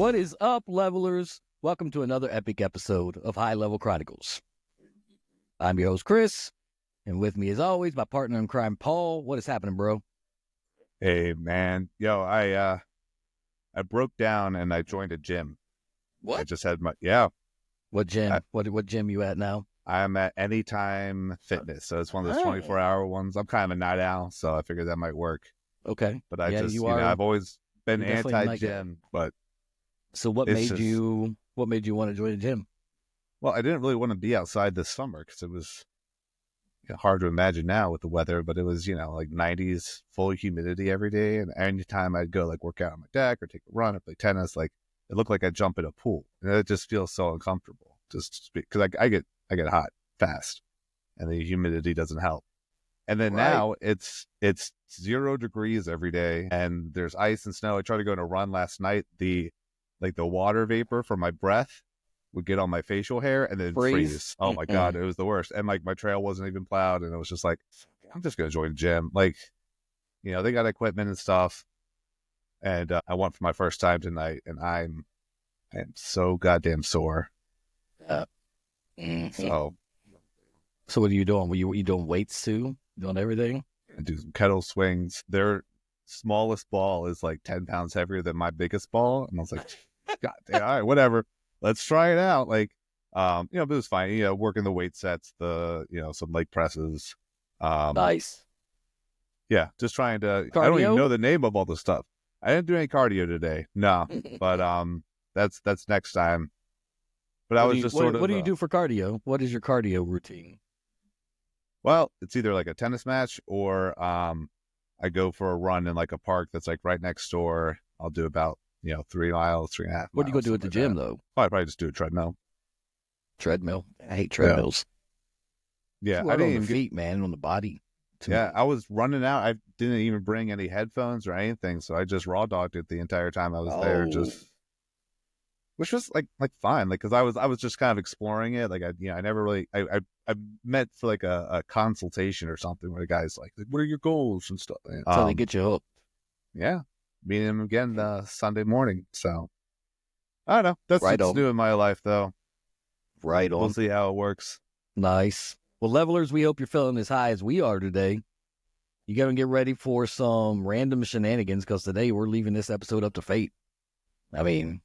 What is up, levelers? Welcome to another epic episode of High Level Chronicles. I'm your host, Chris, and with me, as always, my partner in crime, Paul. What is happening, bro? Hey, man. Yo, I broke down and I joined a gym. What? I just had What gym? What gym you at now? I'm at Anytime Fitness. So it's one of those 24-hour ones. I'm kind of a night owl, so I figured that might work. Okay. But I've always been anti-gym, but so what made you want to join a gym? Well, I didn't really want to be outside this summer because it was hard to imagine now with the weather, but it was, like 90s full humidity every day. And anytime I'd go like work out on my deck or take a run or play tennis, like it looked like I'd jump in a pool. And it just feels so uncomfortable just because I get hot fast and the humidity doesn't help. And then now it's 0 degrees every day and there's ice and snow. I tried to go on a run last night. The water vapor from my breath would get on my facial hair and then freeze. Oh my God, it was the worst. And like my trail wasn't even plowed, and it was just like, I'm just gonna join a gym. Like, they got equipment and stuff. And I went for my first time tonight, and I am so goddamn sore. So what are you doing? Were you doing weights too? Doing everything? I do some kettle swings. Their smallest ball is like 10 pounds heavier than my biggest ball, and I was like, God damn, all right, whatever. Let's try it out. Like, but it was fine. Working the weight sets, some leg presses. Nice. Yeah, just trying to. Cardio? I don't even know the name of all this stuff. I didn't do any cardio today. No, but that's next time. But what do you do for cardio? What is your cardio routine? Well, it's either like a tennis match or I go for a run in like a park that's like right next door. I'll do about 3 miles, 3.5 miles. What do you go do at the gym, though? Oh, I'd probably just do a treadmill. Treadmill? I hate treadmills. Yeah, I didn't even feet, man, on the body. Yeah, I was running out. I didn't even bring any headphones or anything, so I just raw dogged it the entire time I was there. Which was like fine, like because I was just kind of exploring it. Like I never really I met for like a consultation or something where the guy's like, what are your goals and stuff. So they get you hooked. Yeah. Meeting him again Sunday morning. So I don't know. That's what's new in my life, though. Right on. We'll see how it works. Nice. Well, levelers, we hope you're feeling as high as we are today. You got to get ready for some random shenanigans because today we're leaving this episode up to fate. I mean,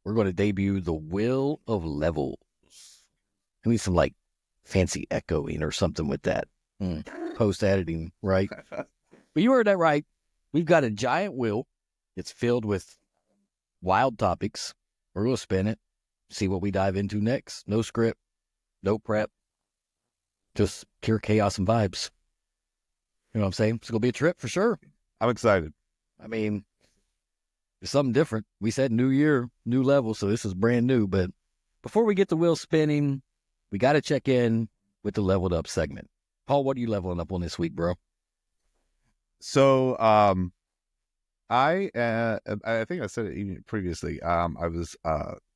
we're going to debut the Wheel of Levels. I need some like fancy echoing or something with that. Post editing, right? But you heard that right. We've got a giant wheel. It's filled with wild topics. We're going to spin it, see what we dive into next. No script, no prep, just pure chaos and vibes. You know what I'm saying? It's going to be a trip for sure. I'm excited. I mean, it's something different. We said new year, new level, so this is brand new. But before we get the wheel spinning, we got to check in with the leveled up segment. Paul, what are you leveling up on this week, bro? So, I think I said it even previously. I was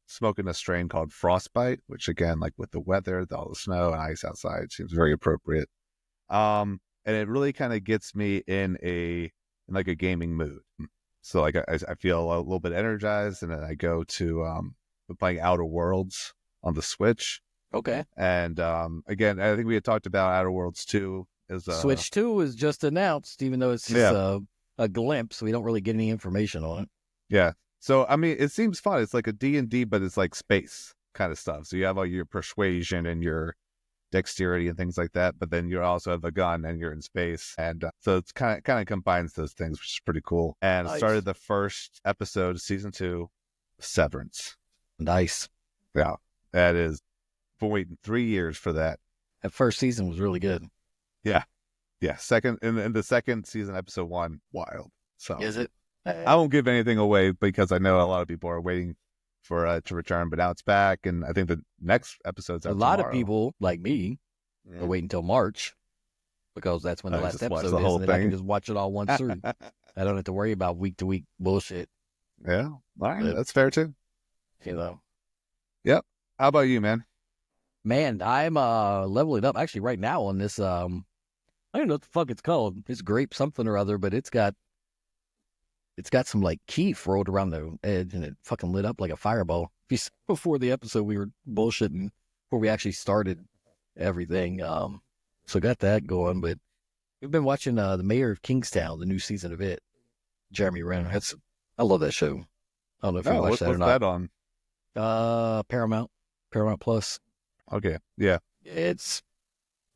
smoking a strain called Frostbite, which again, like with the weather, all the snow and ice outside, seems very appropriate. And it really kind of gets me in a gaming mood. So like I feel a little bit energized, and then I go to playing Outer Worlds on the Switch. Okay. And again, I think we had talked about Outer Worlds 2. Switch 2 is just announced, even though it's just a glimpse. We don't really get any information on it. Yeah. So, I mean, it seems fun. It's like a D&D, but it's like space kind of stuff. So you have all your persuasion and your dexterity and things like that, but then you also have a gun and you're in space. And so it's kind of combines those things, which is pretty cool. And nice. Started the first episode of season 2, Severance. Nice. Yeah. That is, been waiting 3 years for that. That first season was really good. Yeah. Yeah. Second in the second season, episode 1, wild. So is it? I won't give anything away because I know a lot of people are waiting for to return, but now it's back, and I think the next episode's out lot tomorrow. of people like me are waiting until March because that's when the last episode is, and then I can just watch it all once through. I don't have to worry about week to week bullshit. Yeah, all right, that's fair too. Yep. How about you, man? Man, I'm leveling up actually right now on this. I don't know what the fuck it's called. It's grape something or other, but it's got it's got some like keef rolled around the edge, and it fucking lit up like a fireball. Before the episode, we were bullshitting before we actually started everything. So got that going, but we've been watching the Mayor of Kingstown, the new season of it. Jeremy Renner. I love that show. I don't know if you watched that or what's not. that on? Paramount Plus. Okay, yeah. It's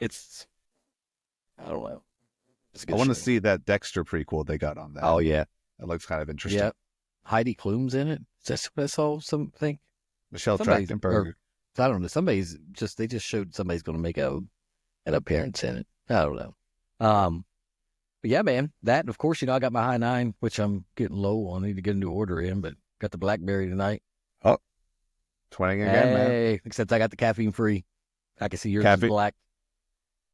I don't know. It's a good I want to show. see that Dexter prequel they got on that. Oh yeah, that looks kind of interesting. yeah. Heidi Klum's in it. That's what I saw. Something. Michelle Somebody's- Trachtenberg. I don't know. They just showed somebody's going to make an appearance in it. I don't know. But yeah, man. That, and of course, I got my high 9, which I'm getting low on. I need to get a new order in, but got the blackberry tonight. Oh, 20 again, man. Hey, except I got the caffeine free. I can see yours is black.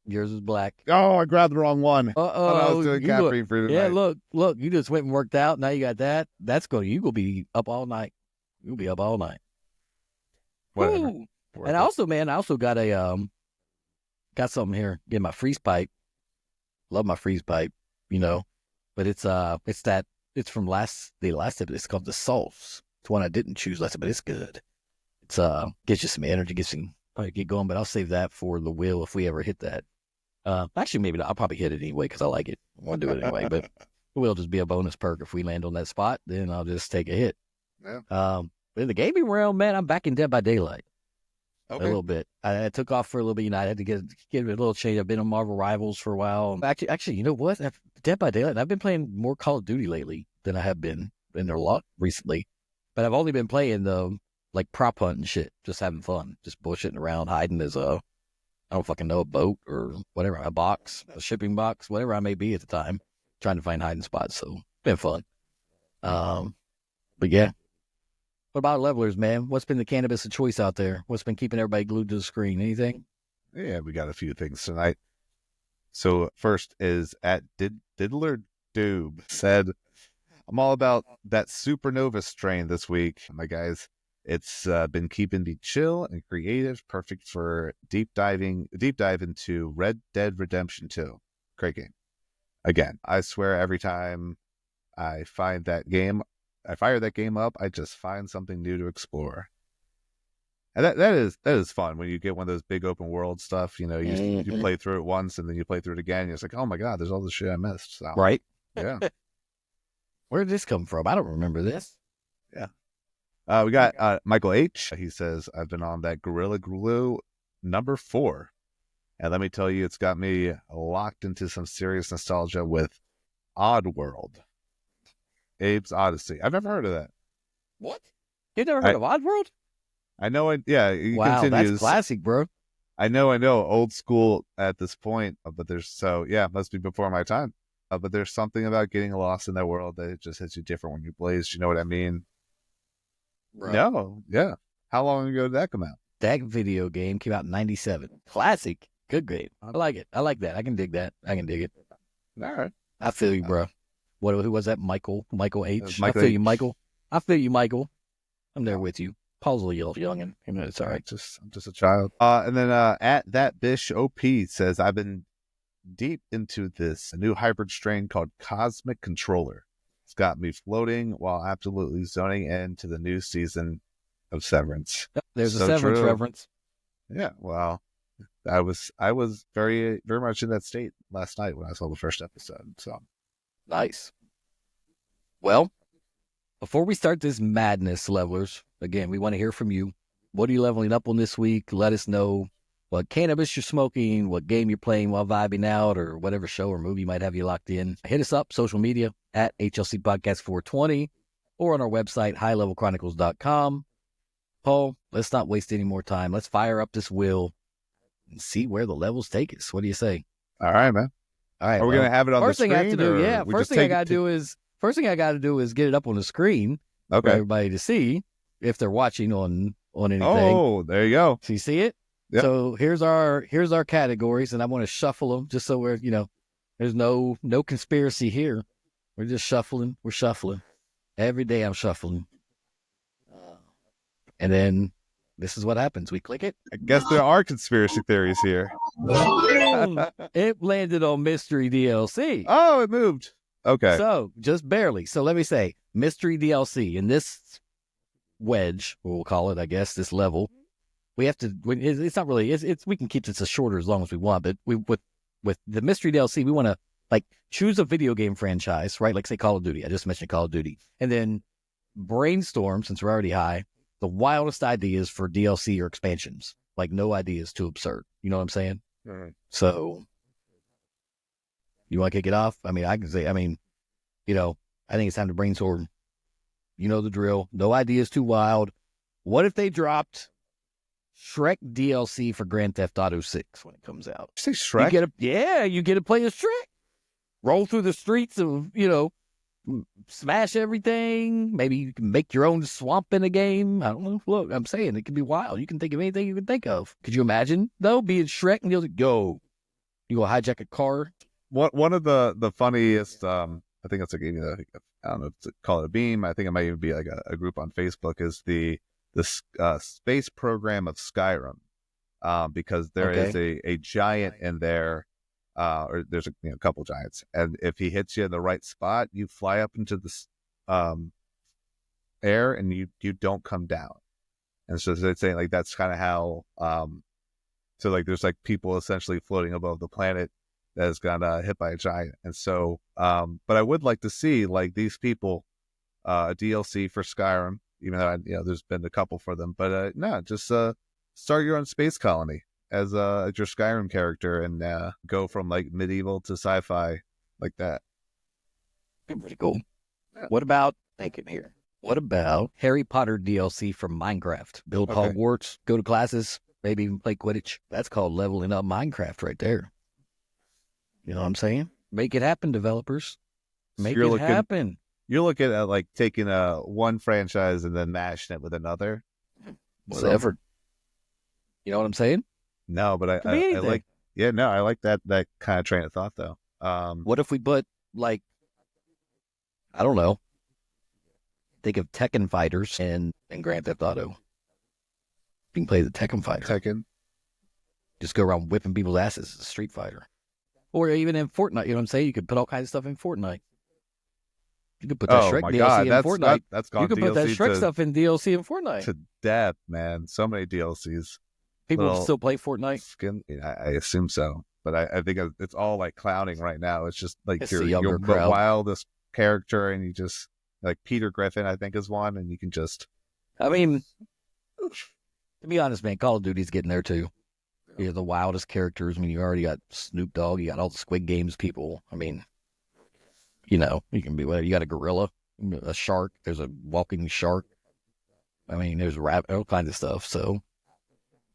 Yours is black. Oh, I grabbed the wrong one. I was doing caffeine free tonight. Yeah, look, you just went and worked out. Now you got that. You will be up all night. You'll be up all night. Whatever. And I also got got something here. Get my freeze pipe. Love my freeze pipe, but it's from the last episode. It's called the Sauce. It's one I didn't choose last time, but it's good. It's gets you some energy, gets you probably get going, but I'll save that for the wheel if we ever hit that. Actually, maybe not. I'll probably hit it anyway because I like it. I want to do it anyway, but it will just be a bonus perk if we land on that spot. Then I'll just take a hit. Yeah. But in the gaming realm, man, I'm back in Dead by Daylight. Okay. A little bit. I took off for a little bit. I had to get a little change. I've been on Marvel Rivals for a while. Actually, you know what? Dead by Daylight. I've been playing more Call of Duty lately than I have been in a lot recently. But I've only been playing the like prop hunt and shit, just having fun, just bullshitting around, hiding as I don't fucking know, a boat or whatever, a box, a shipping box, whatever I may be at the time, trying to find hiding spots. So been fun. But yeah. What about levelers, man? What's been the cannabis of choice out there? What's been keeping everybody glued to the screen? Anything? Yeah, we got a few things tonight. So first is at Diddler Doob said, I'm all about that supernova strain this week, my guys. It's been keeping me chill and creative, perfect for deep dive into Red Dead Redemption 2. Great game. Again, I swear every time I fire that game up, I just find something new to explore. And that is fun when you get one of those big open world stuff. You play through it once and then you play through it again. And it's like, oh my god, there's all this shit I missed. So, right? Yeah. Where did this come from? I don't remember this. Yeah. We got Michael H. He says, I've been on that Gorilla Glue number 4. And let me tell you, it's got me locked into some serious nostalgia with Oddworld. Abe's Odyssey. I've never heard of that. What? You've never heard of Oddworld? I know it. Yeah. Wow, continues. that's classic, bro. I know. Old school at this point, but must be before my time. But there's something about getting lost in that world that it just hits you different when you blaze. You know what I mean? Right. No. Yeah. How long ago did that come out? That video game came out in 97. Classic. Good game. I like it. I like that. I can dig that. I can dig it. All right. I feel you, bro. Who was that? Michael H. Michael I feel H. you, Michael. I feel you, Michael. I'm there with you. Paul's a little youngin'. It's all right. I'm just a child. And then at that Bish OP says, I've been deep into this new hybrid strain called Cosmic Controller. It's got me floating while absolutely zoning into the new season of Severance. Yep, there's So a Severance true. reference. Yeah, well, I was very, very much in that state last night when I saw the first episode. So Nice. Well, before we start this madness, levelers, again, we want to hear from you. What are you leveling up on this week? Let us know what cannabis you're smoking, what game you're playing while vibing out, or whatever show or movie might have you locked in. Hit us up, social media, at HLC Podcast 420, or on our website, highlevelchronicles.com. Paul, let's not waste any more time. Let's fire up this wheel and see where the levels take us. What do you say? all right, man. All right. Are we gonna have it on the first screen? thing I have to do, or yeah. we First just thing I take got to do is get it up on the screen for Okay. everybody to see if they're watching on anything. Oh, there you go. So you see it? Yep. So here's our categories, and I want to shuffle them just so we're there's no conspiracy here. We're just shuffling. We're shuffling. Every day I'm shuffling. And then this is what happens. We click it. I guess there are conspiracy theories here. Boom. It landed on Mystery DLC. Oh, it moved. Okay. So just barely. So let me say, mystery DLC in this wedge, we'll call it, I guess, this level. We have to. It's not really. It's we can keep this as shorter as long as we want. But we with the mystery DLC, we want to like choose a video game franchise, right? Like say Call of Duty. I just mentioned Call of Duty, and then brainstorm, since we're already high, the wildest ideas for DLC or expansions. Like no idea is too absurd. You know what I'm saying? Mm-hmm. So you want to kick it off? I mean, I can say. I mean, I think it's time to brainstorm. You know the drill. No ideas too wild. What if they dropped Shrek DLC for Grand Theft Auto 6 when it comes out? Did you say Shrek? You get to play as Shrek. Roll through the streets of, smash everything. Maybe you can make your own swamp in a game. I don't know. Look, I'm saying it can be wild. You can think of anything you can think of. Could you imagine, though, being Shrek and you'll go hijack a car? One of the funniest, I think it's like, I don't know if to call it a meme. I think it might even be like a group on Facebook, is the space program of Skyrim, because there is a giant in there, or there's a couple giants, and if he hits you in the right spot, you fly up into the air and you don't come down. And so they're saying like that's kind of how, so like there's like people essentially floating above the planet that has got hit by a giant. And so, but I would like to see like these people, a DLC for Skyrim, even though there's been a couple for them, but no, just start your own space colony as your Skyrim character and go from like medieval to sci-fi like that. Pretty cool. Yeah. What about thinking here? What about Harry Potter DLC from Minecraft? Build Hogwarts, go to classes, maybe even play Quidditch. That's called leveling up Minecraft right there. You know what I'm saying? Make it happen, developers. Make it happen. You're looking at like taking one franchise and then mashing it with another. Whatever. You know what I'm saying? No, but I like. Yeah, no, I like that kind of train of thought though. What if we put like, I don't know, think of Tekken fighters in Grand Theft Auto. You can play the Tekken fighter. Tekken. Just go around whipping people's asses as a Street Fighter. Or even in Fortnite, you know what I'm saying? You could put all kinds of stuff in Fortnite. You could put that Shrek DLC in Fortnite. That's gone. You could put that Shrek stuff in DLC in Fortnite. To death, man. So many DLCs. People still play Fortnite? I assume so. But I think it's all like clowning right now. It's just like your crowd. wildest character, and you just, like Peter Griffin, I think, is one, and you can just... I mean, to be honest, man, Call of Duty's getting there too. You're the wildest characters. I mean, you already got Snoop Dogg, you got all the Squid Games people. I mean, you can be whatever. You got a gorilla, a shark. There's a walking shark. I mean, there's all kinds of stuff. So,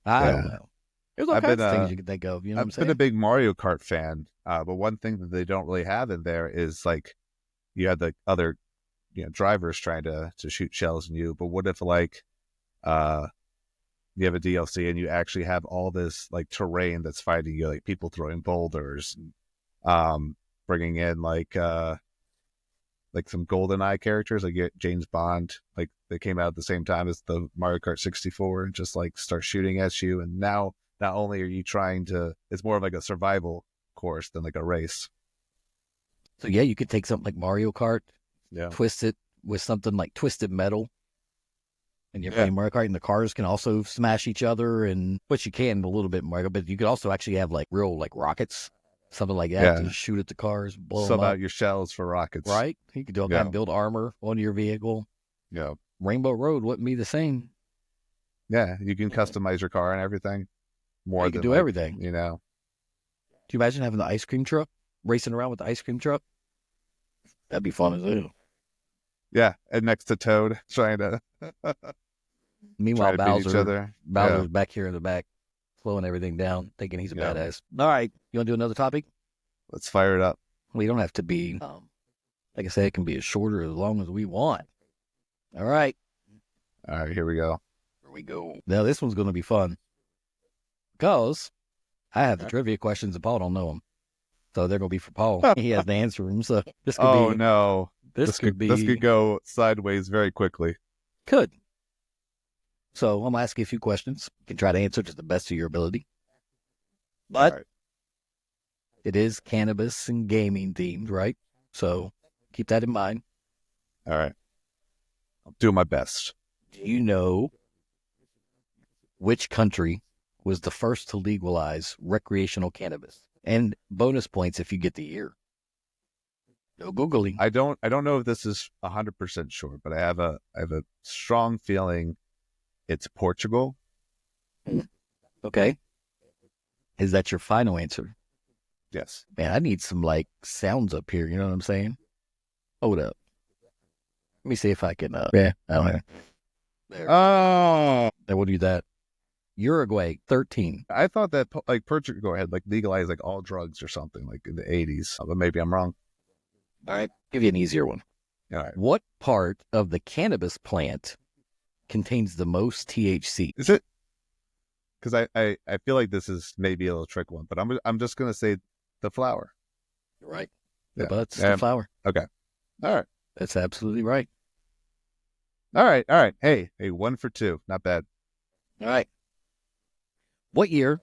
I don't know. There's all kinds of things you can think of. You know what I'm saying? I've been a big Mario Kart fan, but one thing that they don't really have in there is like you have the other, drivers trying to shoot shells in you. But what if like, you have a DLC and you actually have all this like terrain that's fighting you, like people throwing boulders, bringing in like some GoldenEye characters, like James Bond, like they came out at the same time as the Mario Kart 64 and just like start shooting at you. And now not only are you it's more of like a survival course than like a race. So yeah, you could take something like Mario Kart, yeah, twist it with something like Twisted Metal. And you're playing Mario Kart, and the cars can also smash each other, which you can a little bit in Mario, but you could also actually have like real like rockets, something like that, to shoot at the cars, blow them up. Out your shells for rockets, right? You could do all kind of build armor on your vehicle. Yeah, Rainbow Road wouldn't be the same. Yeah, you can customize your car and everything. You can do everything. Do you imagine having the ice cream truck racing around with the ice cream truck? That'd be fun as hell. Yeah, and next to Toad, trying to. Meanwhile, Bowser's back here in the back, slowing everything down, thinking he's a badass. All right, you want to do another topic? Let's fire it up. We don't have to be, like I said, it can be as short or as long as we want. All right. All right, here we go. Now, this one's going to be fun because I have the trivia questions and Paul don't know them. So they're going to be for Paul. He has to answer them. So this could be. No. This could go sideways very quickly. Could. So I'm going to ask you a few questions. You can try to answer to the best of your ability. But it is cannabis and gaming themed, right? So Keep that in mind. All right. I'll do my best. Do you know which country was the first to legalize recreational cannabis? And bonus points if you get the year. No Googling. I don't know if this is 100% sure, but I have a strong feeling it's Portugal. Okay. Is that your final answer? Yes. Man, I need some like sounds up here. You know what I'm saying? Hold up. Let me see if I can. Yeah, I don't know. There. Oh, Then we'll do that. Uruguay, 13. I thought that like Portugal had like legalized like all drugs or something like in the 80s, but maybe I'm wrong. All right, give you an easier one. All right. What part of the cannabis plant contains the most THC? Is it? Because I feel like this is maybe a little trick one, but I'm just gonna say the flower. Right. Yeah. But it's the flower. Okay. All right. That's absolutely right. All right. All right. Hey, 1 for 2. Not bad. All right. What year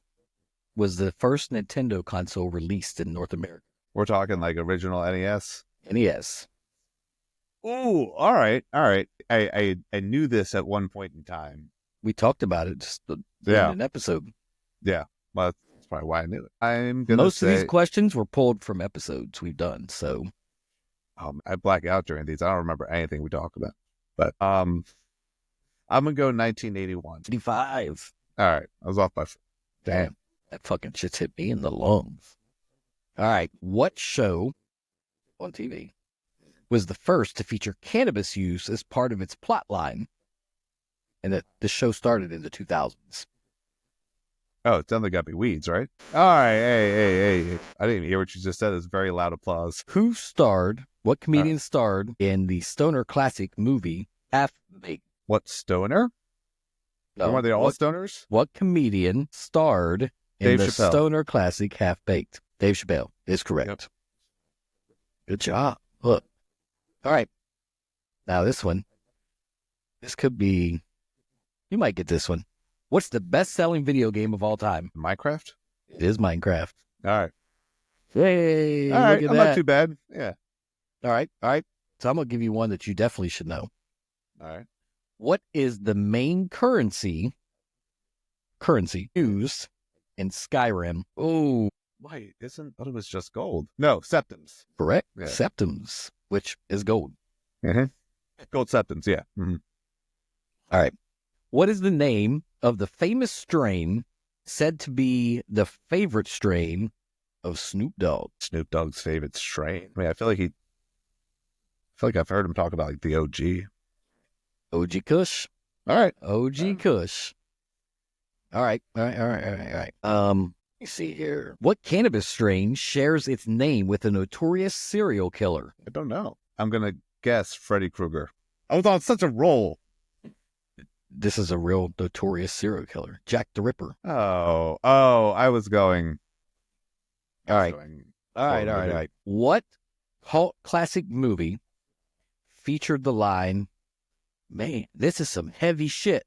was the first Nintendo console released in North America? We're talking like original NES. NES. Ooh, all right. All right. I knew this at one point in time. We talked about it just in an episode. Yeah. Well, that's probably why I knew it. I'm going to Most of these questions were pulled from episodes we've done, so. I black out during these. I don't remember anything we talk about. But I'm going to go 1981. 55. All right. I was off by... Damn. That fucking shit's hit me in the lungs. All right. What show on TV was the first to feature cannabis use as part of its plot line? And that the show started in the 2000s. Oh, it's definitely got to be Weeds, right? All right. Hey. I didn't even hear what you just said. It's very loud applause. What comedian starred in the stoner classic movie Half Baked? What, stoner? No. Are they all stoners? What comedian starred in the stoner classic Half Baked? Dave Chappelle is correct. Yep. Good job. Look. All right. Now this one. This could be... You might get this one. What's the best-selling video game of all time? Minecraft? It is Minecraft. All right. Yay. All right. I'm not too bad. Yeah. All right. So I'm going to give you one that you definitely should know. All right. What is the main currency used in Skyrim? Oh. Wait, I thought it was just gold. No, septims. Correct. Yeah. Septims, which is gold. Mm-hmm. Gold septims, yeah. Mm-hmm. All right. What is the name of the famous strain said to be the favorite strain of Snoop Dogg? Snoop Dogg's favorite strain? I mean, I feel like I've heard him talk about like the OG. OG Kush. All right. OG Kush. All right. Let me see here. What cannabis strain shares its name with a notorious serial killer? I don't know. I'm going to guess Freddy Krueger. I was on such a roll. This is a real notorious serial killer. Jack the Ripper. Oh, I was going. All right. What cult classic movie featured the line, man, this is some heavy shit.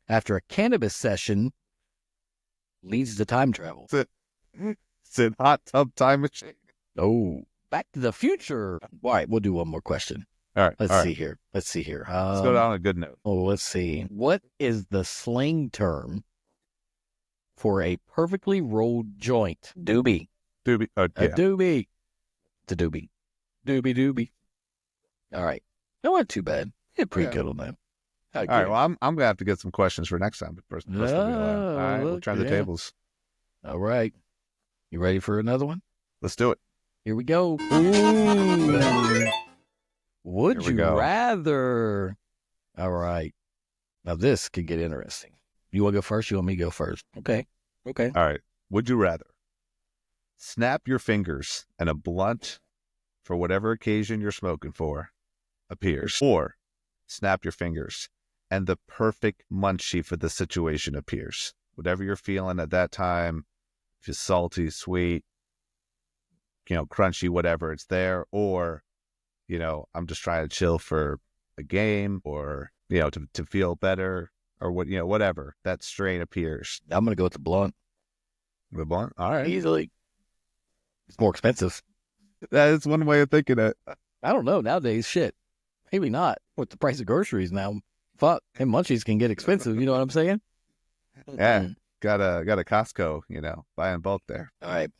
After a cannabis session leads to time travel. It's in Hot Tub Time Machine. Oh, Back to the Future. All right, we'll do one more question. All right. Let's see here. Let's go down a good note. Oh, let's see. What is the slang term for a perfectly rolled joint? Doobie. Doobie. Oh, yeah. A doobie. It's a doobie. Doobie. All right. That wasn't too bad. You're pretty good on that. All right. Well, I'm going to have to get some questions for next time. But first all right. We'll turn the tables. All right. You ready for another one? Let's do it. Here we go. Ooh. Would you rather? All right. Now this could get interesting. You want to go first? You want me to go first? Okay. All right. Would you rather snap your fingers and a blunt for whatever occasion you're smoking for appears, or snap your fingers and the perfect munchie for the situation appears? Whatever you're feeling at that time, if it's salty, sweet, crunchy, whatever, it's there. Or, I'm just trying to chill for a game, or, to feel better, or whatever. That strain appears. I'm going to go with the blunt. The blunt? All right. Easily. It's more expensive. That is one way of thinking it. I don't know. Nowadays, shit. Maybe not. With the price of groceries now, fuck. And munchies can get expensive. You know what I'm saying? Yeah, Mm. got a Costco, buy in bulk there. All right.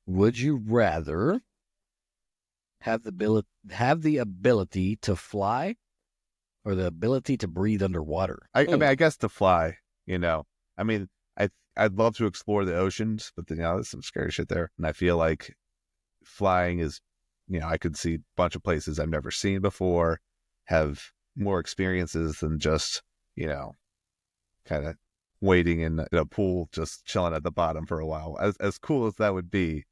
Would you rather have the ability to fly or the ability to breathe underwater? I mean, I guess to fly, I mean, I'd love to explore the oceans, but there's some scary shit there, and I feel like flying is, I could see a bunch of places I've never seen before, have more experiences than just, kind of waiting in a pool, just chilling at the bottom for a while. As cool as that would be,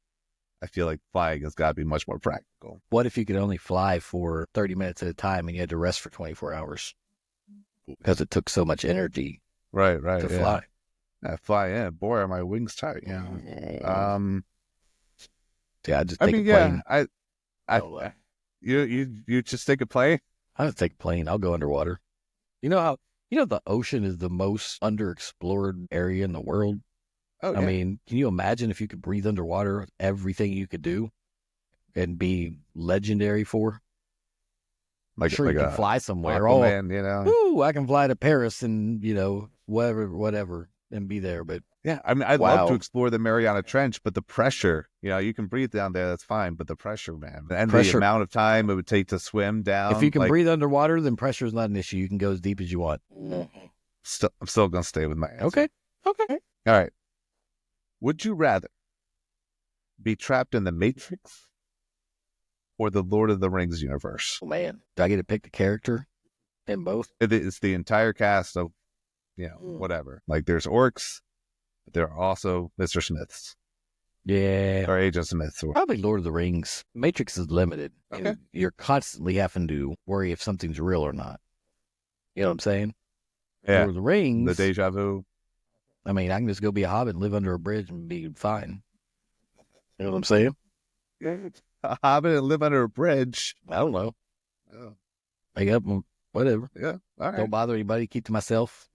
I feel like flying has got to be much more practical. What if you could only fly for 30 minutes at a time and you had to rest for 24 hours because it took so much energy Right, to yeah. fly? I fly in. Boy, are my wings tight. Yeah. Yeah, I just I take mean, a plane. yeah. You just take a plane. I just take a plane. I'll go underwater. You know the ocean is the most underexplored area in the world. Oh, I yeah. mean, can you imagine if you could breathe underwater, everything you could do and be legendary for? like Sure, like you can a fly somewhere. Aquaman, Woo, I can fly to Paris and, whatever, and be there. But Yeah, I mean, I'd love to wow, explore the Mariana Trench, but the pressure, you can breathe down there, that's fine, but the pressure, man, and the pressure. amount of time it would take to swim If you down, can like, breathe underwater, then pressure is not an issue. You can go as deep as you want. I'm still gonna stay with my answer. Okay. Okay. All right. Would you rather be trapped in the Matrix or the Lord of the Rings universe? Oh, man. Do I get to pick the character in both? It's the entire cast of, whatever. Like, there's orcs, but there are also Mr. Smiths Yeah. or Agent Smiths. Probably Lord of the Rings. Matrix is limited. Okay. You're constantly having to worry if something's real or not. You know what I'm saying? Yeah. Lord of the Rings. The deja vu. I mean, I can just go be a hobbit and live under a bridge and be fine. You know what I'm saying? A hobbit and live under a bridge. I don't know. Oh. Wake up, whatever. Yeah. All right. Don't bother anybody. Keep to myself.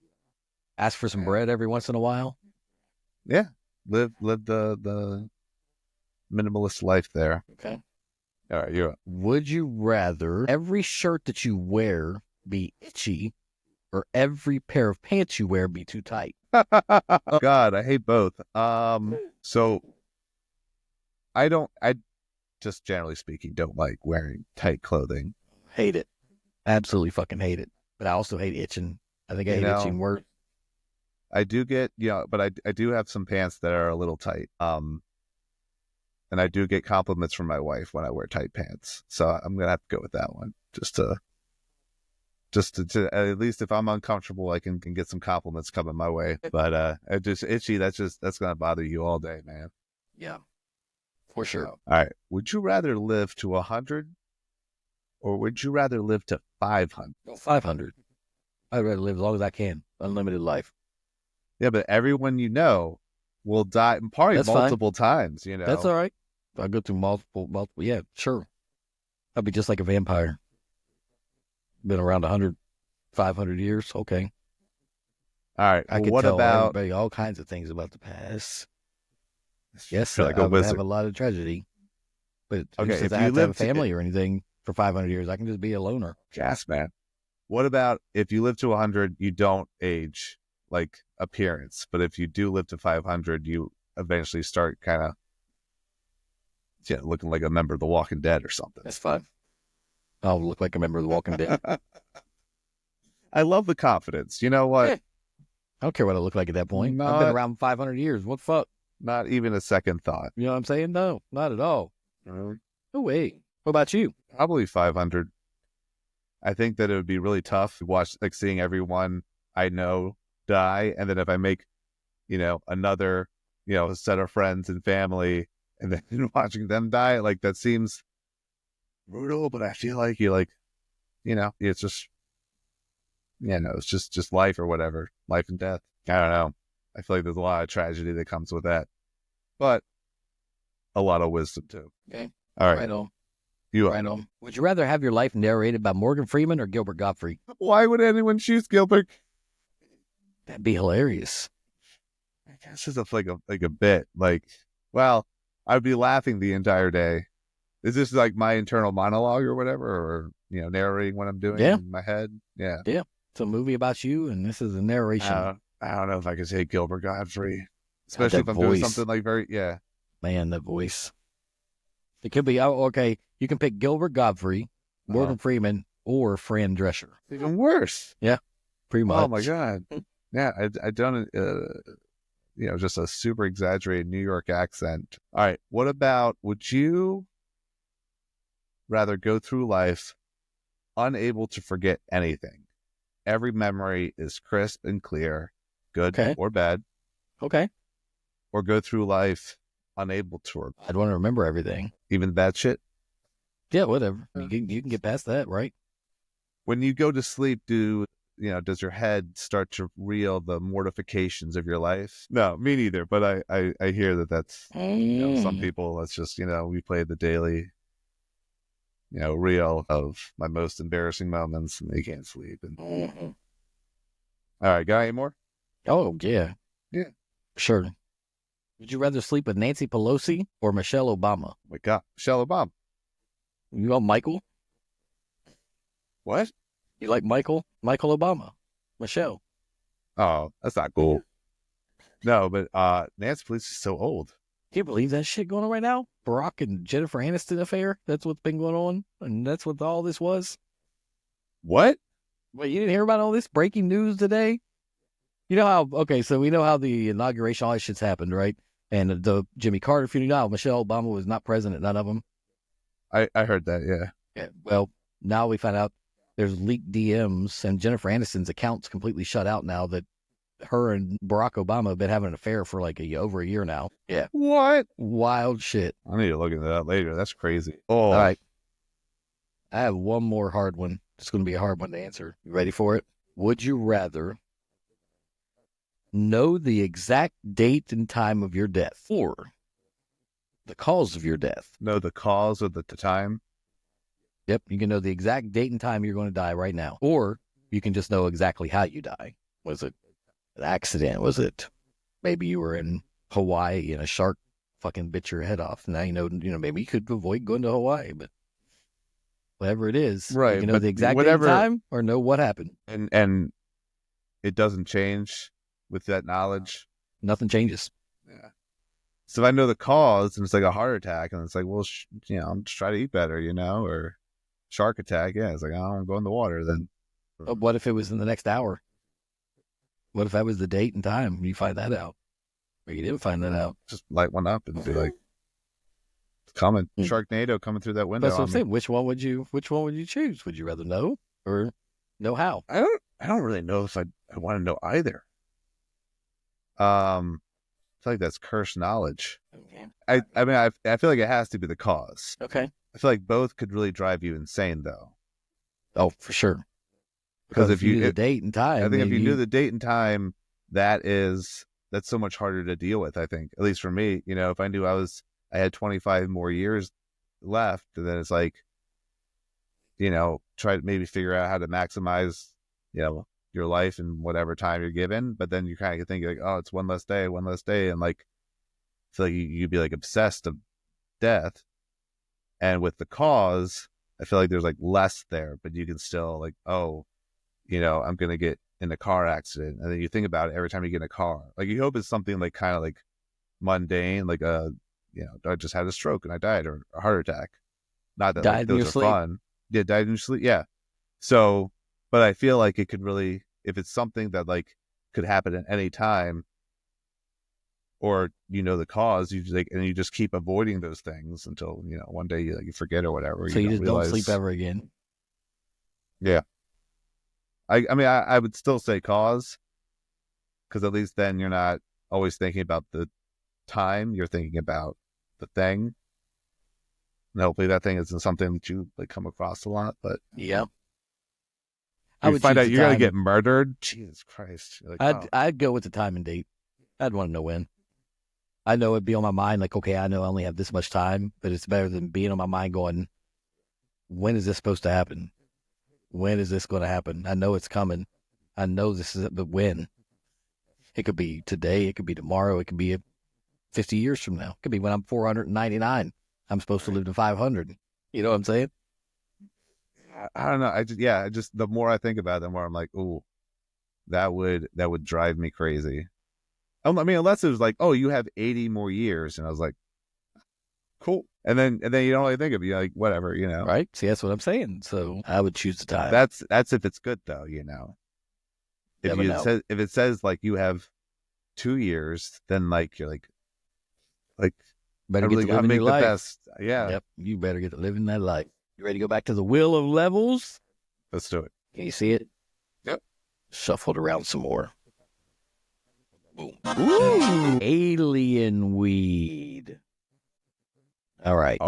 Ask for some bread every once in a while. Yeah. Live the minimalist life there. Okay. All right, you're up. Would you rather every shirt that you wear be itchy or every pair of pants you wear be too tight? Oh, God, I hate both. So I just generally speaking don't like wearing tight clothing. Hate it. Absolutely fucking hate it. But I also hate itching. I think I hate itching worse. I do get, but I do have some pants that are a little tight. And I do get compliments from my wife when I wear tight pants. So I'm going to have to go with that one. Just to at least if I'm uncomfortable, I can get some compliments coming my way. But just itchy, that's going to bother you all day, man. Yeah, for sure. All right. Would you rather live to 100 or would you rather live to 500? 500. I'd rather live as long as I can. Unlimited life. Yeah, but everyone you know will die probably That's multiple times, That's all right. If I go through multiple, yeah, sure. I'll be just like a vampire. Been around 100, 500 years. Okay. All right. I Well, could what tell about everybody all kinds of things about the past. Yes, like I a would wizard? have a lot of tragedy. But Okay, since if I you have to have a live family or anything for 500 years, I can just be a loner. Gas man. What about if you live to 100, you don't age like appearance, but if you do live to 500, you eventually start kind of looking like a member of The Walking Dead or something. That's fine. I'll look like a member of The Walking Dead. I love the confidence. You know what? Yeah. I don't care what I look like at that point. I've been around 500 years. What the fuck? Not even a second thought. You know what I'm saying? No, not at all. Mm-hmm. No way. What about you? Probably 500. I think that it would be really tough to watch, like seeing everyone I know die. And then if I make, another, set of friends and family and then watching them die, like that seems brutal, but I feel like it's just, it's just life or whatever, life and death. I don't know. I feel like there's a lot of tragedy that comes with that, but a lot of wisdom too. Okay. All right. Right on. Right on. Would you rather have your life narrated by Morgan Freeman or Gilbert Gottfried? Why would anyone choose Gilbert? That'd be hilarious. I guess it's like a bit. Like, well, I'd be laughing the entire day. Is this like my internal monologue or whatever, or narrating what I'm doing in my head? Yeah. Yeah. It's a movie about you, and this is a narration. I don't know if I could say Gilbert Godfrey, God, especially that if I'm doing voice. something like Man, that voice. It could be, okay, you can pick Gilbert Godfrey, Morgan Freeman, or Fran Drescher. Even worse. Yeah, pretty much. Oh my God. Yeah, I done just a super exaggerated New York accent. All right, what about, would you rather go through life unable to forget anything? Every memory is crisp and clear, good or bad. Okay. Or go through life unable to. I'd want to remember everything. Even the bad shit? Yeah, whatever. You can get past that, right? When you go to sleep, does your head start to reel the mortifications of your life? No, me neither. But I hear that's some people. That's just we play the daily reel of my most embarrassing moments, and they can't sleep. And all right, got any more? Oh yeah, sure. Would you rather sleep with Nancy Pelosi or Michelle Obama? Oh my God, Michelle Obama. You want Michael? What? You like Michael? Michael Obama. Michelle. Oh, that's not cool. No, but Nancy Pelosi is so old. Can you believe that shit going on right now? Barack and Jennifer Aniston affair? That's what's been going on? And that's what all this was? What? Wait, you didn't hear about all this breaking news today? You know how, okay, so we know how the inauguration, all that shit's happened, right? And the Jimmy Carter funeral, Michelle Obama was not present at none of them. I heard that, yeah. Well, now we find out there's leaked DMs, and Jennifer Aniston's account's completely shut out now that her and Barack Obama have been having an affair for like over a year now. Yeah. What? Wild shit. I need to look into that later. That's crazy. Oh. All right. I have one more hard one. It's going to be a hard one to answer. You ready for it? Would you rather know the exact date and time of your death or the cause of your death? Know the cause of the time? Yep. You can know the exact date and time you're going to die right now. Or you can just know exactly how you die. Was it an accident? Was it maybe you were in Hawaii and a shark fucking bit your head off? Now maybe you could avoid going to Hawaii, but whatever it is, right? You can know the exact date and time or know what happened. And it doesn't change with that knowledge. Nothing changes. Yeah. So if I know the cause and it's like a heart attack, and it's like, well, I'm just trying to eat better, or shark attack. Yeah, it's like, I don't want to go in the water then. What if it was in the next hour? What if that was the date and time? You find that out, or you didn't find that out? Just light one up and be like, "It's coming, Sharknado coming through that window." That's what I'm saying. Which one would you choose? Would you rather know or know how? I don't really know if I want to know either. I feel like that's cursed knowledge. Okay. I feel like it has to be the cause. Okay. I feel like both could really drive you insane, though. Oh, for sure. Because if you knew the date and time, I think if you knew the date and time, that's so much harder to deal with. I think, at least for me, if I knew I had 25 more years left, then it's like, try to maybe figure out how to maximize, your life and whatever time you're given. But then you kind of think like, oh, it's one less day, and like, I feel like you'd be like obsessed of death. And with the cause, I feel like there's like less there, but you can still like, oh, I'm going to get in a car accident. And then you think about it every time you get in a car. Like you hope it's something like kind of like mundane, like I just had a stroke and I died, or a heart attack. Not that like, those are fun. Yeah, died in your sleep. Yeah. So, but I feel like it could really, if it's something that like could happen at any time, or the cause, you just keep avoiding those things until one day you forget or whatever. So you just don't sleep ever again. Yeah. I would still say cause, because at least then you're not always thinking about the time, you're thinking about the thing. And hopefully that thing isn't something that you like come across a lot, but yeah. I would find out you're gonna get murdered. Jesus Christ. Like, I'd go with the time and date. I'd want to know when. I know it'd be on my mind, like, okay, I know I only have this much time, but it's better than being on my mind going, when is this supposed to happen? When is this going to happen? I know it's coming. I know this is, but when? It could be today. It could be tomorrow. It could be 50 years from now. It could be when I'm 499. I'm supposed to live to 500. You know what I'm saying? I don't know. I just the more I think about it, the more I'm like, ooh, that would drive me crazy. I mean, unless it was like, oh, you have 80 more years, and I was like, cool. And then you don't really think of it. You're like, whatever, Right? See, that's what I'm saying. So I would choose the time. That's if it's good though, Never know. If it says like you have 2 years, then like you're like Better I get really to gotta living make your the life. best. Yeah. Yep. You better get to living that life. You ready to go back to the wheel of levels? Let's do it. Can you see it? Yep. Shuffled around some more. Boom. Ooh. Alien weed. All right.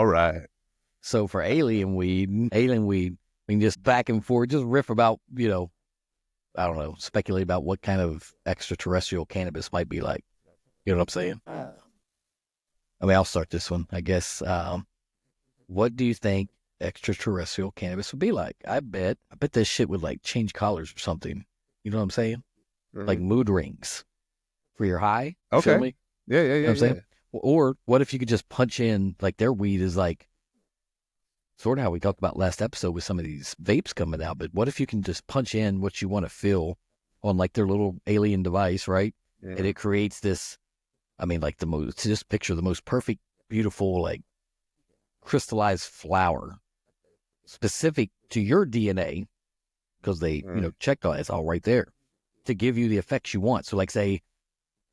So for alien weed, we can just back and forth, just riff about, I don't know, speculate about what kind of extraterrestrial cannabis might be like. You know what I'm saying? I mean, I'll start this one, I guess. What do you think extraterrestrial cannabis would be like? I bet this shit would like change colors or something. You know what I'm saying? Mm-hmm. Like mood rings for your high. You okay. Feel me? Yeah. You know what I'm saying? Or what if you could just punch in, like their weed is like, sort of how we talked about last episode with some of these vapes coming out, but what if you can just punch in what you want to feel on like their little alien device, right? Yeah. And it creates this, I mean, like just picture the most perfect, beautiful, like crystallized flower specific to your DNA, because they, checked on it. It's all right there to give you the effects you want. So like say,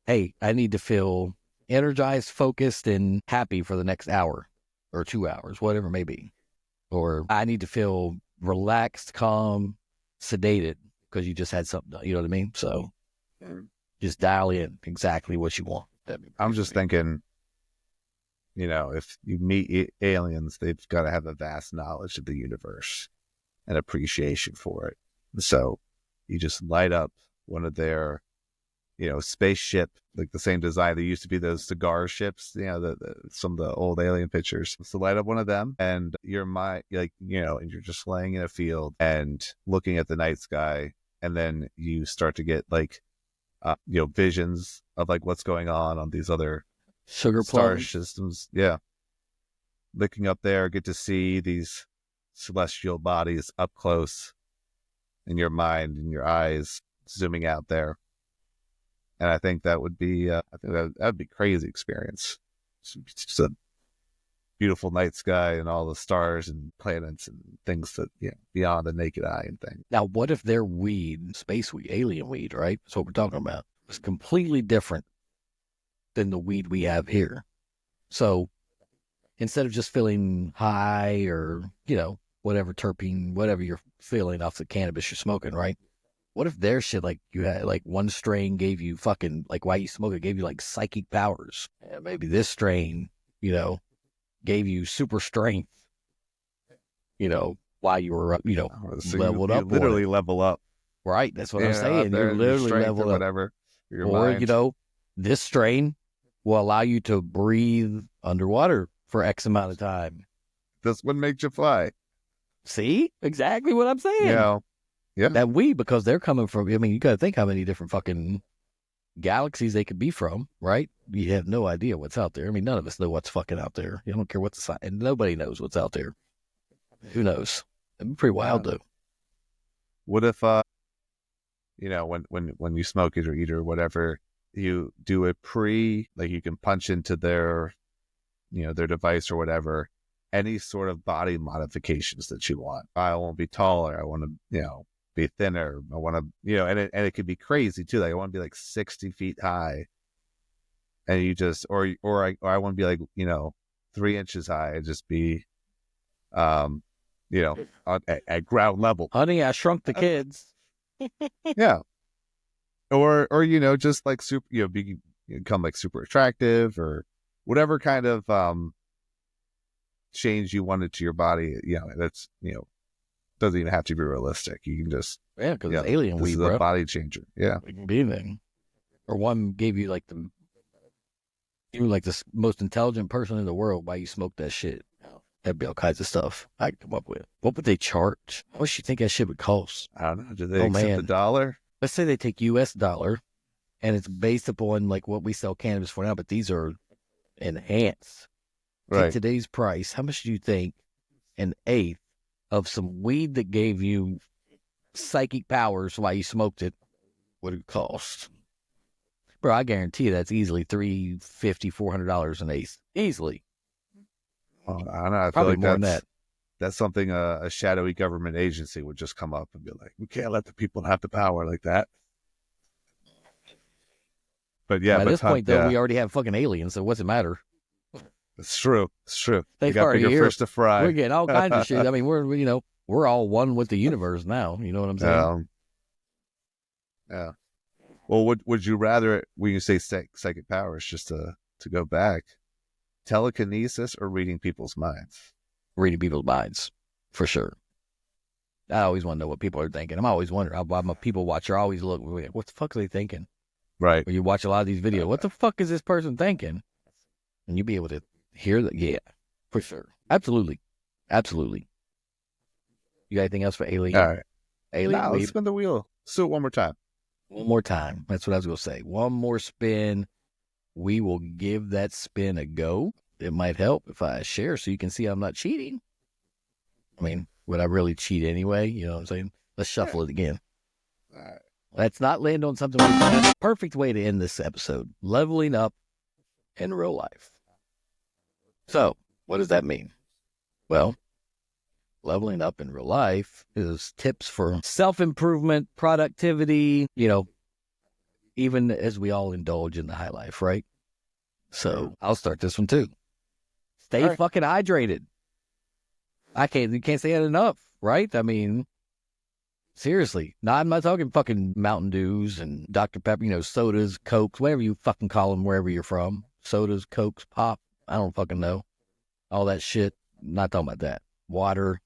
hey, I need to feel energized, focused, and happy for the next hour or 2 hours, whatever it may be. Or I need to feel relaxed, calm, sedated because you just had something done. You know what I mean? So just dial in exactly what you want. I'm just thinking, if you meet aliens, they've got to have a vast knowledge of the universe and appreciation for it. So you just light up one of their, spaceship, like the same design. There used to be those cigar ships, some of the old alien pictures. So light up one of them, and you're and you're just laying in a field and looking at the night sky, and then you start to get like, visions of like what's going on these other sugar star plums systems. Yeah, looking up there, get to see these celestial bodies up close in your mind, in your eyes, zooming out there. And I think that would be, that would be crazy experience. It's just a beautiful night sky and all the stars and planets and things that, beyond the naked eye and things. Now, what if their weed, space weed, alien weed, right? That's what we're talking about. Was completely different than the weed we have here. So instead of just feeling high or, whatever terpene, whatever you're feeling off the cannabis you're smoking, right? What if their shit, like you had, like one strain gave you fucking, like while you smoke it, gave you like psychic powers. And maybe this strain, gave you super strength, while you were, So leveled you up. literally level up. Right. That's what I'm saying. You literally level up. Whatever. Your Or, mind. this strain will allow you to breathe underwater for X amount of time. This would make you fly. See? Exactly what I'm saying. Yeah. That because they're coming from, I mean, you got to think how many different fucking galaxies they could be from, right? You have no idea what's out there. I mean, none of us know what's fucking out there. You don't care what the sign, and nobody knows what's out there. Who knows? It'd be pretty wild, though. What if, when you smoke it or eat or whatever, you do a like you can punch into their, their device or whatever, any sort of body modifications that you want. I want to be taller. I want to, be thinner. I want to, and it could be crazy too. Like I want to be like 60 feet high, and you just, or I want to be like, 3 inches high and just be, at ground level. Honey, I shrunk the kids. Yeah. Or just like super, become like super attractive or whatever kind of change you wanted to your body. That's doesn't even have to be realistic. You can just because it's alien weed, bro. This is a body changer. Yeah, it can be anything. Or one gave you like you were like the most intelligent person in the world while you smoked that shit. That'd be all kinds of stuff I could come up with. What would they charge? How much do you think that shit would cost? I don't know. Do they accept the dollar? Let's say they take US dollar, and it's based upon like what we sell cannabis for now, but these are enhanced. At Right. today's price, how much do you think an eighth of some weed that gave you psychic powers while you smoked it would it cost? Bro, I guarantee you that's easily $350, $400 an eighth. Easily. Well, I don't know. I feel Probably like more than that. that's something a shadowy government agency would just come up and be like, we can't let the people have the power like that. But yeah, At but this point, though, yeah, we already have fucking aliens, so what's it matter? it's true. It's true. They They've got already bigger here. fish to fry. We're getting all kinds of shit. I mean, we're all one with the universe now. You know what I'm saying? Yeah. Well, would you rather, when you say psychic powers, just to go back, telekinesis or reading people's minds? Reading people's minds, for sure. I always want to know what people are thinking. I'm always wondering. I'm a people watcher. I always look, what the fuck are they thinking? Right. When you watch a lot of these videos, what the fuck is this person thinking? And you'll be able to hear that. Yeah, for sure. Absolutely. Absolutely. You got anything else for alien? All right. Alien, Now, let's spin the wheel. So one more time. One more time. That's what I was going to say. One more spin. We will give that spin a go. It might help if I share so you can see I'm not cheating. I mean, would I really cheat anyway? You know what I'm saying? Let's shuffle it again. All right. Let's not land on something. Perfect way to end this episode. Leveling up in real life. So, what does that mean? Well, leveling up in real life is tips for self-improvement, productivity, even as we all indulge in the high life, right? So I'll start this one too. Stay fucking hydrated. You can't say that enough, right? I mean, seriously. I'm not talking fucking Mountain Dews and Dr. Pepper, sodas, Cokes, whatever you fucking call them wherever you're from. Sodas, Cokes, pop. I don't fucking know. All that shit. Not talking about that. Water,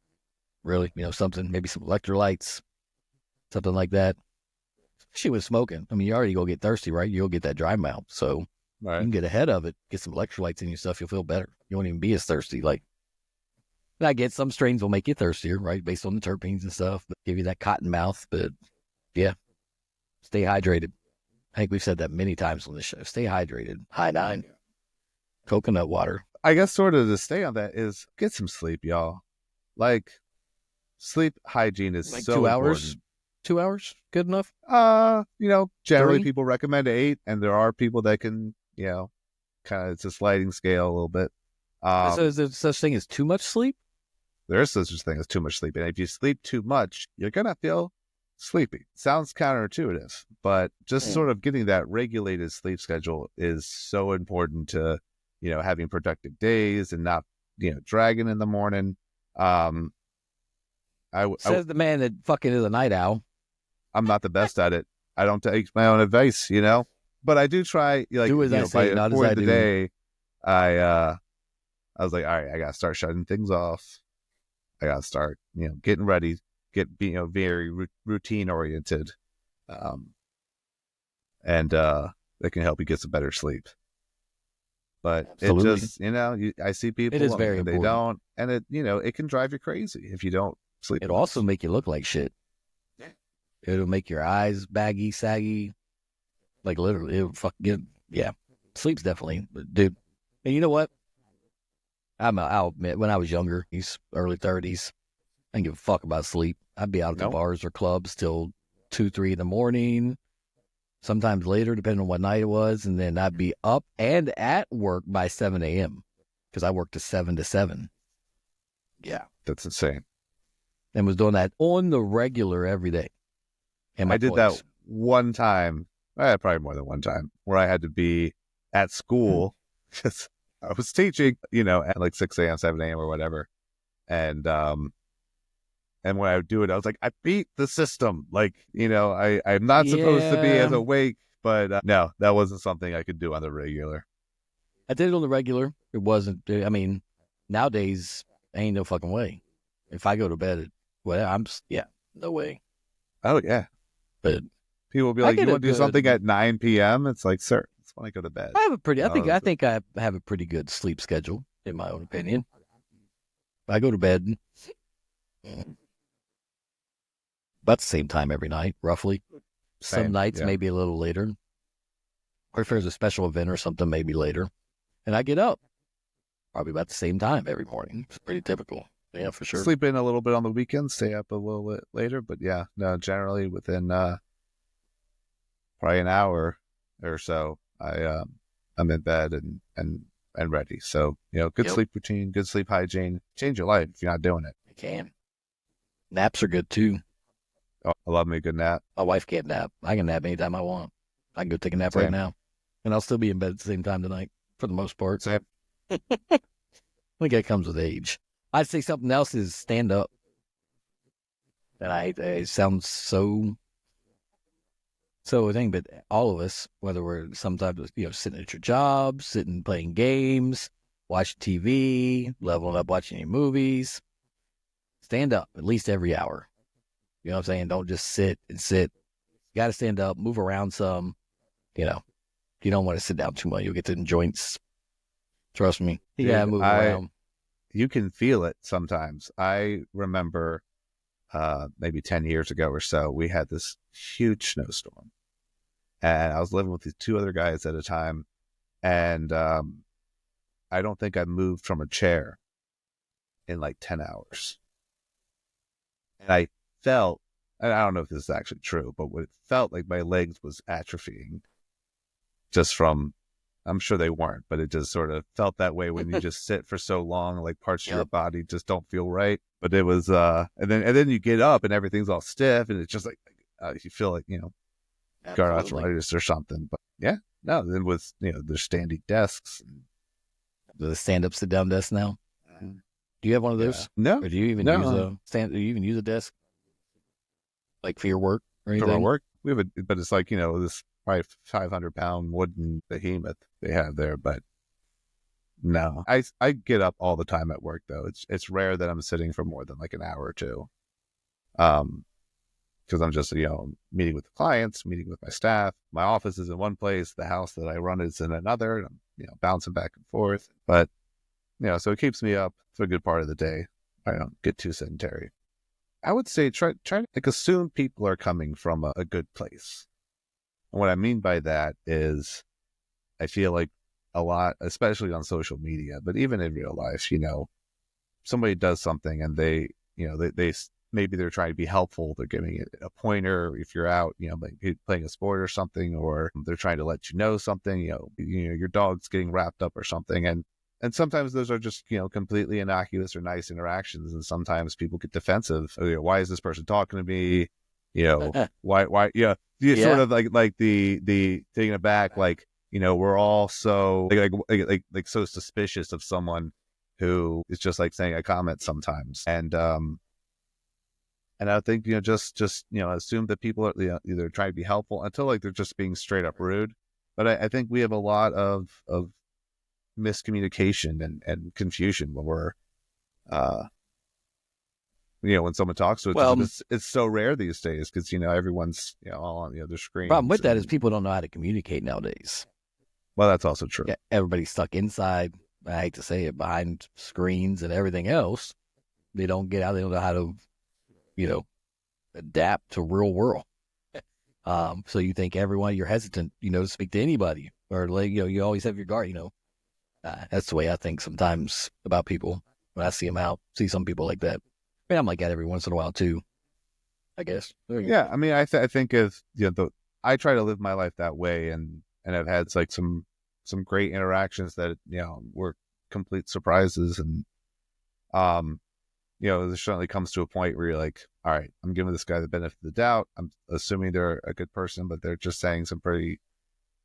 really, something, maybe some electrolytes, something like that. Especially with smoking. I mean, you already go get thirsty, right? You'll get that dry mouth. So you can get ahead of it, get some electrolytes in your stuff, you'll feel better. You won't even be as thirsty. And I get some strains will make you thirstier, right? Based on the terpenes and stuff, but give you that cotton mouth. But yeah, stay hydrated. I think we've said that many times on this show. Stay hydrated. High 9. Coconut water. I guess sort of to stay on that is get some sleep, y'all. Sleep hygiene is so 2 hours. important. 2 hours, good enough? Generally 3? people recommend 8, and there are people that can, kind of, it's a sliding scale a little bit. So is there such thing as too much sleep? There is such a thing as too much sleep, and if you sleep too much, you're gonna feel sleepy. Sounds counterintuitive, but just sort of getting that regulated sleep schedule is so important to, having productive days and not, dragging in the morning. Says the man that fucking is a night owl. I'm not the best at it. I don't take my own advice, but I do try. Do as I say, not as I do. Day, I was like, all right, I gotta start shutting things off. I gotta start, getting ready, being very routine oriented, and that can help you get some better sleep. But Absolutely. It just, I see people It is very and they important. don't, and it, it can drive you crazy if you don't sleep. It'll also make you look like shit. It'll make your eyes baggy, saggy. Like literally, yeah. Sleep's definitely, dude. And you know what? I'll admit, when I was younger, these early 30s, I didn't give a fuck about sleep. I'd be out at the bars or clubs till 2, 3 in the morning, sometimes later, depending on what night it was. And then I'd be up and at work by 7 a.m. because I worked to 7 to 7. Yeah. That's insane. And was doing that on the regular every day. And I did that one time, probably more than one time, where I had to be at school because I was teaching, at like 6 a.m., 7 a.m. or whatever. And when I would do it, I was like, I beat the system. I'm not supposed to be as awake, but no, that wasn't something I could do on the regular. I did it on the regular. It wasn't, I mean, nowadays, ain't no fucking way. If I go to bed, no way. Oh, yeah. But people will be like, you want to do something at 9 p.m.? It's like, sir, that's when I go to bed. I think I have a pretty good sleep schedule, in my own opinion. I go to bed about the same time every night, roughly. Some nights maybe a little later. Or if there's a special event or something, maybe later. And I get up. probably about the same time every morning. It's pretty typical. Yeah, for sure. Sleep in a little bit on the weekends, stay up a little bit later, but yeah, no, generally within probably an hour or so, I'm in bed and ready. So good Yep, sleep routine, good sleep hygiene, change your life if you're not doing it. you can. Naps are good too. Oh, I love me a good nap. My wife can't nap. I can nap anytime I want. I can go take a nap right Same, now, and I'll still be in bed at the same time tonight for the most part. same. I think that comes with age. I'd say something else is stand up. And it sounds so thing, but all of us, whether we're sometimes sitting at your job, sitting playing games, watching TV, leveling up, watching any movies, stand up at least every hour. You know what I'm saying? Don't just sit and sit. You got to stand up, move around some. You don't want to sit down too much. You'll get to the joints. Trust me. You got to Dude, move around. you can feel it sometimes. I remember maybe 10 years ago or so, we had this huge snowstorm. And I was living with these two other guys at a time. And I don't think I moved from a chair in like 10 hours. And I felt, and I don't know if this is actually true, but it felt like my legs was atrophying just from, I'm sure they weren't, but it just sort of felt that way when you just sit for so long, like parts of your body just don't feel right. But it was, and then you get up and everything's all stiff and it's just like, you feel like, got arthritis or something. But yeah, no, then with, there's standing desks. The stand-up, sit-down desk now. Do you have one of those? Yeah. No. Or do you even use a stand? Do you even use a desk, like for your work or anything? For our work, we have but it's like this probably 500-pound wooden behemoth they have there. But no, I get up all the time at work though. It's rare that I'm sitting for more than like an hour or two, because I'm just meeting with the clients, meeting with my staff. My office is in one place, the house that I run is in another, and I'm bouncing back and forth. But so it keeps me up for a good part of the day. I don't get too sedentary. I would say try to assume people are coming from a good place. And what I mean by that is I feel like a lot, especially on social media, but even in real life, somebody does something and they maybe they're trying to be helpful. They're giving it a pointer if you're out, like playing a sport or something, or they're trying to let you know something, your dog's getting wrapped up or something. And sometimes those are just, completely innocuous or nice interactions. And sometimes people get defensive. Why is this person talking to me? Why? Yeah. Sort of like the taking it back, like, we're all so like so suspicious of someone who is just like saying a comment sometimes. And I think, just assume that people are either trying to be helpful until like they're just being straight up rude. But I think we have a lot of miscommunication and confusion when we're when someone talks to us. It's so rare these days because everyone's all on the other screen. Problem with that is people don't know how to communicate nowadays. Well, that's also true. Yeah, everybody's stuck inside. I hate to say it, behind screens and everything else. They don't get out. They don't know how to adapt to real world. So you think everyone, you're hesitant to speak to anybody, or like you always have your guard. That's the way I think sometimes about people when I see them out. See some people like that. I mean, I'm like that every once in a while too, I guess. Yeah, I mean, I think if I try to live my life that way, and I've had like some great interactions that were complete surprises, and there certainly comes to a point where you're like, all right, I'm giving this guy the benefit of the doubt. I'm assuming they're a good person, but they're just saying some pretty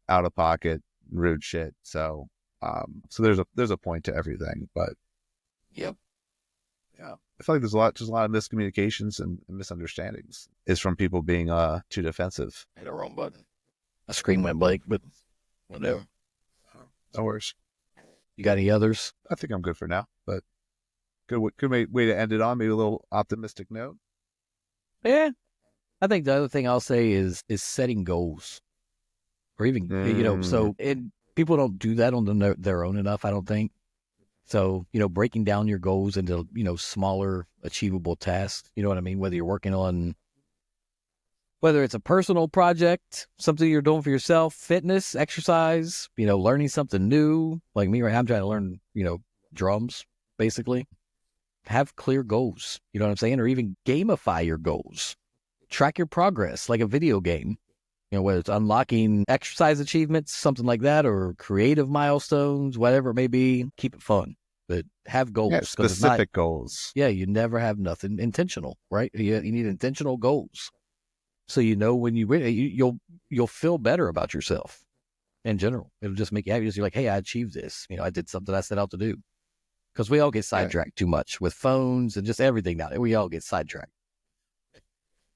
out of pocket, rude shit. So there's a point to everything, but yep. Yeah, I feel like there's a lot of miscommunications and misunderstandings is from people being too defensive. Hit the wrong button. My screen went blank, but whatever. No worries. You got any others? I think I'm good for now, but good way to end it on, maybe a little optimistic note. Yeah. I think the other thing I'll say is setting goals, or even so people don't do that on their own enough, I don't think. So, breaking down your goals into, smaller achievable tasks, you know what I mean? Whether you're working on, whether it's a personal project, something you're doing for yourself, fitness, exercise, learning something new. Like me, right now, I'm trying to learn, drums, basically. Have clear goals, you know what I'm saying? Or even gamify your goals. Track your progress like a video game. You know, whether it's unlocking exercise achievements, something like that, or creative milestones, whatever it may be, keep it fun. But have goals. Yeah, 'cause it's not, specific goals. yeah, you never have nothing intentional, right? You need intentional goals. So you know when you'll feel better about yourself in general. It'll just make you happy. You're like, hey, I achieved this. You know, I did something I set out to do. Because we all get sidetracked too much with phones and just everything now. We all get sidetracked.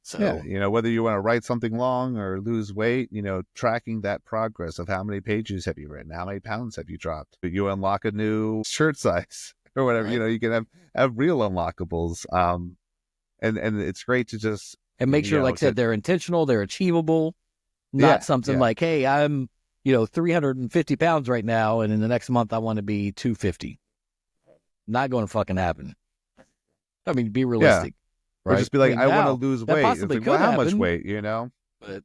So, yeah, you know, whether you want to write something long or lose weight, you know, tracking that progress of how many pages have you written, how many pounds have you dropped. You unlock a new shirt size or whatever. right. You know, you can have real unlockables. And it's great to just And make sure, like I said, they're intentional, they're achievable, not something like, hey, I'm 350 pounds right now, and in the next month I want to be 250. Not going to fucking happen. I mean, be realistic. Or right? just be like, I want to now, lose that weight. possibly It's like, well, could how much happen, weight, you know? But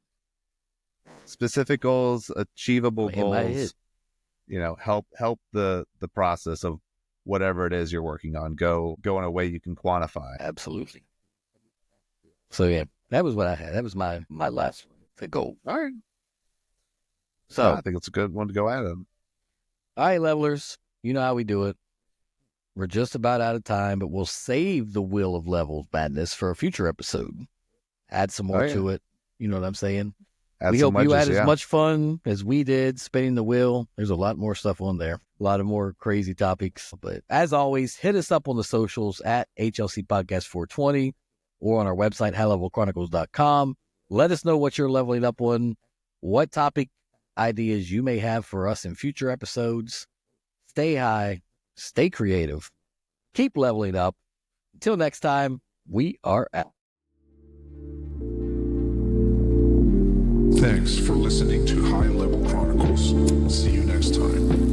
Specific goals, achievable in my head. goals, you know, help the process of whatever it is you're working on go in a way you can quantify. Absolutely. So yeah, that was what I had. That was my last goal. All right. So I think it's a good one to go at it. All right, levelers, you know how we do it. We're just about out of time, but we'll save the Wheel of Levels madness for a future episode. Add some more to it. You know what I'm saying? We hope you had as much fun as we did spinning the wheel. There's a lot more stuff on there, a lot of more crazy topics. But as always, hit us up on the socials at HLC Podcast 420 or on our website, highlevelchronicles.com. Let us know what you're leveling up on, what topic ideas you may have for us in future episodes. Stay high, stay creative, keep leveling up. Until next time, we are out. Thanks for listening to High Level Chronicles. See you next time.